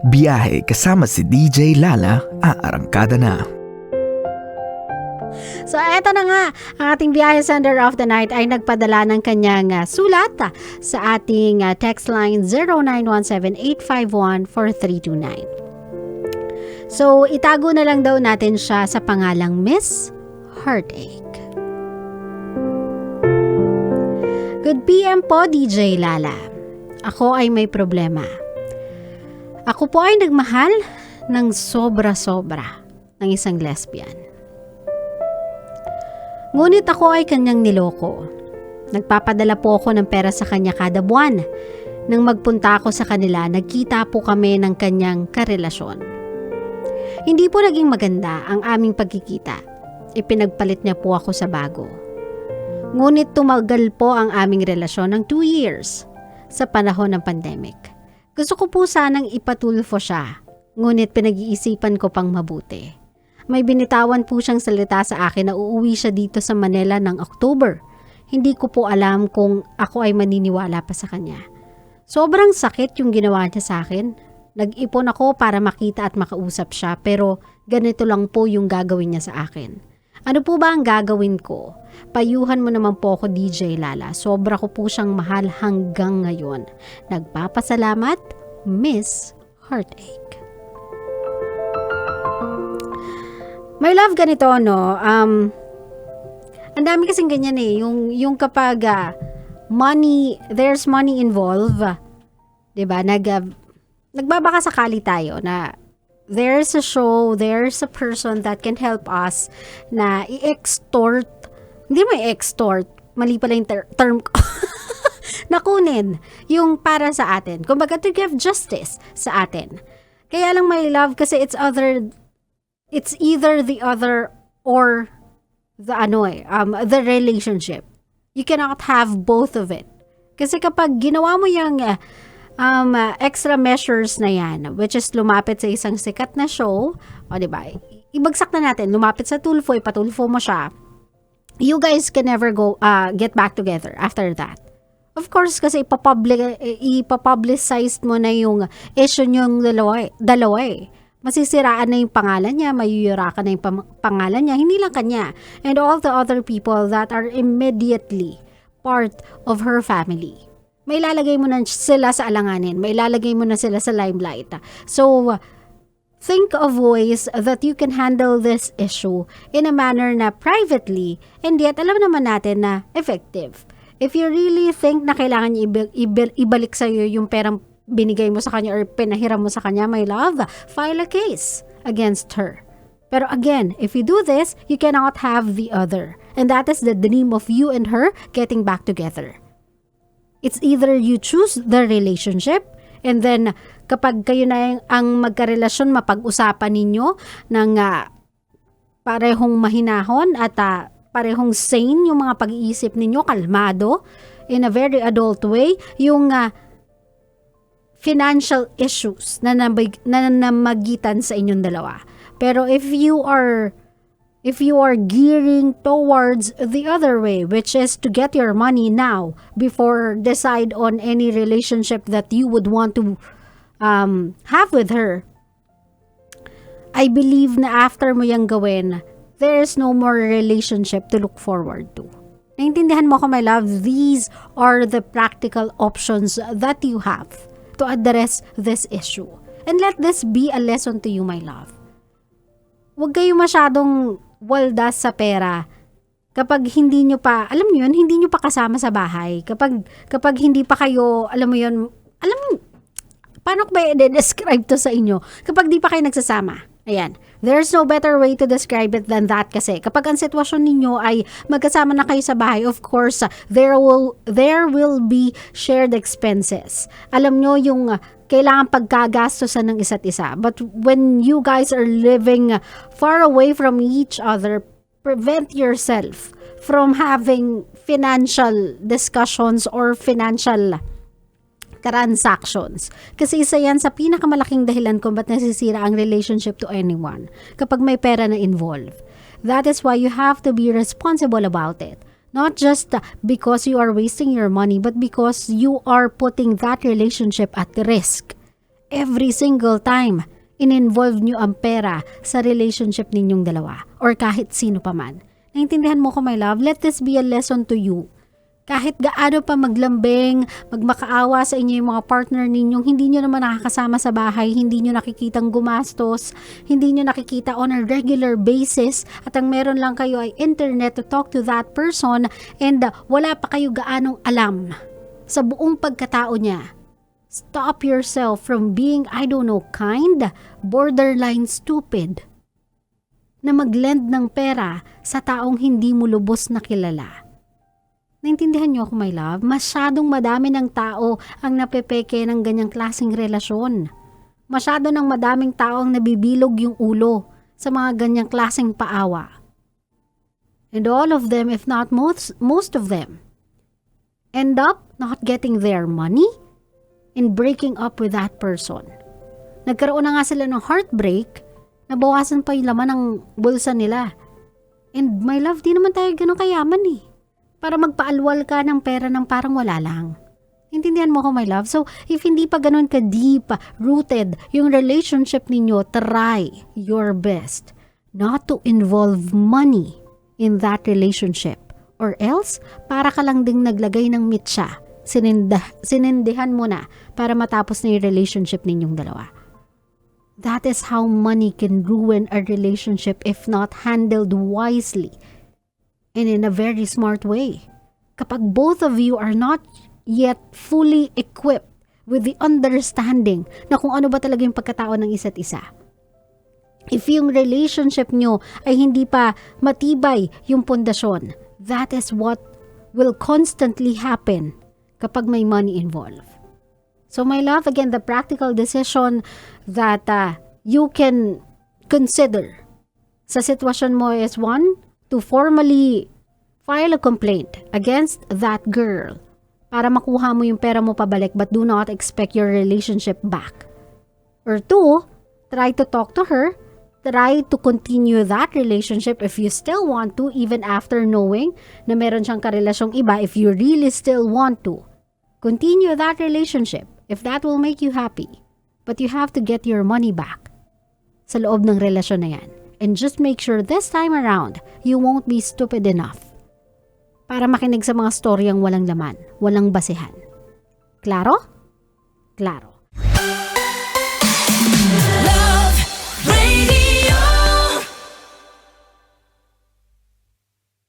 Biyahe kasama si DJ Lala, aarangkada na. So eto na nga, ang ating biyahe sender of the night ay nagpadala ng kanyang sulat sa ating text line 0917-851-4329. So itago na lang daw natin siya sa pangalang Miss Heartache. Good PM po, DJ Lala. Ako ay may problema. Ako po ay nagmahal ng sobra-sobra ng isang lesbian. Ngunit ako ay kanyang niloko. Nagpapadala po ako ng pera sa kanya kada buwan. Nang magpunta ako sa kanila, nagkita po kami ng kanyang karelasyon. Hindi po naging maganda ang aming pagkikita. Ipinagpalit niya po ako sa bago. Ngunit tumagal po ang aming relasyon ng 2 years sa panahon ng pandemic. Gusto ko po sanang ipatulfo siya, ngunit pinag-iisipan ko pang mabuti. May binitawan po siyang salita sa akin na uuwi siya dito sa Manila ng October. Hindi ko po alam kung ako ay maniniwala pa sa kanya. Sobrang sakit yung ginawa niya sa akin. Nag-ipon ako para makita at makausap siya, pero ganito lang po yung gagawin niya sa akin. Ano po ba ang gagawin ko? Payuhan mo naman po ako, DJ Lala. Sobra ko po siyang mahal hanggang ngayon. Nagpapasalamat, Miss Heartache. My love, ganito, no? Ang dami kasing ganyan eh. Yung kapag there's money involved, diba? Nagbabaka sakali tayo na there's a show, there's a person that can help us na i-extort. Hindi mo i-extort. Mali pala yung term ko. Nakunin yung para sa atin. Kumbaga to give justice sa atin. Kaya lang, my love, kasi it's either the other or the relationship. You cannot have both of it. Kasi kapag ginawa mo yung extra measures na yan, which is lumapit sa isang sikat na show, o diba, ibagsak na natin, lumapit sa tulfo, ipatulfo mo siya, you guys can never get back together after that. Of course, kasi ipapublicize mo na yung issue nyong dalawa eh. Masisiraan na yung pangalan niya, mayuyurakan na yung pangalan niya, hindi lang kanya, and all the other people that are immediately part of her family. May lalagay mo na sila sa alanganin, may lalagay mo na sila sa limelight. So, think of ways that you can handle this issue in a manner na privately, and yet alam naman natin na effective. If you really think na kailangan niya ibalik sa'yo yung perang binigay mo sa kanya or pinahiram mo sa kanya, my love, file a case against her. Pero again, if you do this, you cannot have the other. And that is the dream of you and her getting back together. It's either you choose the relationship, and then kapag kayo na ang magkarelasyon, mapag-usapan ninyo ng parehong mahinahon at parehong sane yung mga pag-iisip ninyo, kalmado, in a very adult way, yung financial issues na namagitan sa inyong dalawa. Pero if you are gearing towards the other way, which is to get your money now before decide on any relationship that you would want to have with her, I believe na after mo yung gawin, there is no more relationship to look forward to. Naintindihan mo ko, my love? These are the practical options that you have to address this issue. And let this be a lesson to you, my love. Huwag kayo masyadong waldas sa pera kapag hindi nyo pa, alam mo yun, hindi nyo pa kasama sa bahay. Kapag hindi pa kayo, alam mo yun, paano ko ba i-describe to sa inyo? Kapag di pa kayo nagsasama. Ayan. There's no better way to describe it than that kasi kapag ang sitwasyon ninyo ay magkasama na kayo sa bahay, of course, there will be shared expenses. Alam nyo yung kailangan pagkagastosan ng isa't isa. But when you guys are living far away from each other, prevent yourself from having financial discussions or financial transactions. Kasi isa yan sa pinakamalaking dahilan kung ba't nasisira ang relationship to anyone kapag may pera na involved. That is why you have to be responsible about it. Not just because you are wasting your money, but because you are putting that relationship at risk. every single time in-involve nyo ang pera sa relationship ninyong dalawa or kahit sino pa man. Naintindihan mo ko, my love? Let this be a lesson to you. Kahit gaano pa maglambing, magmakaawa sa inyo yung mga partner ninyong, hindi nyo naman nakakasama sa bahay, hindi nyo nakikitang gumastos, hindi nyo nakikita on a regular basis, at ang meron lang kayo ay internet to talk to that person, and wala pa kayo gaanong alam sa buong pagkatao niya. Stop yourself from being, I don't know, kind, borderline stupid, na mag-lend ng pera sa taong hindi mo lubos na kilala. Naintindihan niyo ako, my love? Masyadong madami ng tao ang napepeke ng ganyang klaseng relasyon. Masyado ng madaming tao ang nabibilog yung ulo sa mga ganyang klaseng paawa. And all of them, if not most of them, end up not getting their money and breaking up with that person. Nagkaroon na nga sila ng heartbreak, nabawasan pa yung laman ng bulsa nila. And my love, di naman tayo ganun kayaman eh, para magpaalwal ka ng pera ng parang wala lang. Intindihan mo ko, my love? So, if hindi pa ganun ka deep rooted yung relationship ninyo, try your best not to involve money in that relationship. Or else, para ka lang ding naglagay ng mitsa, sinindihan mo na para matapos na yung relationship ninyong dalawa. That is how money can ruin a relationship if not handled wisely and in a very smart way. Kapag both of you are not yet fully equipped with the understanding na kung ano ba talaga yung pagkatao ng isa't isa. If yung relationship nyo ay hindi pa matibay yung pundasyon, that is what will constantly happen kapag may money involved. So my love, again, the practical decision that you can consider sa sitwasyon mo is one, to formally file a complaint against that girl para makuha mo yung pera mo pabalik, but do not expect your relationship back. Or two, try to talk to her, try to continue that relationship if you still want to, even after knowing na meron siyang karelasyong iba. If you really still want to, continue that relationship if that will make you happy. But you have to get your money back sa loob ng relasyon na yan. And just make sure this time around, you won't be stupid enough para makinig sa mga storyang walang laman, walang basehan. Klaro? Klaro.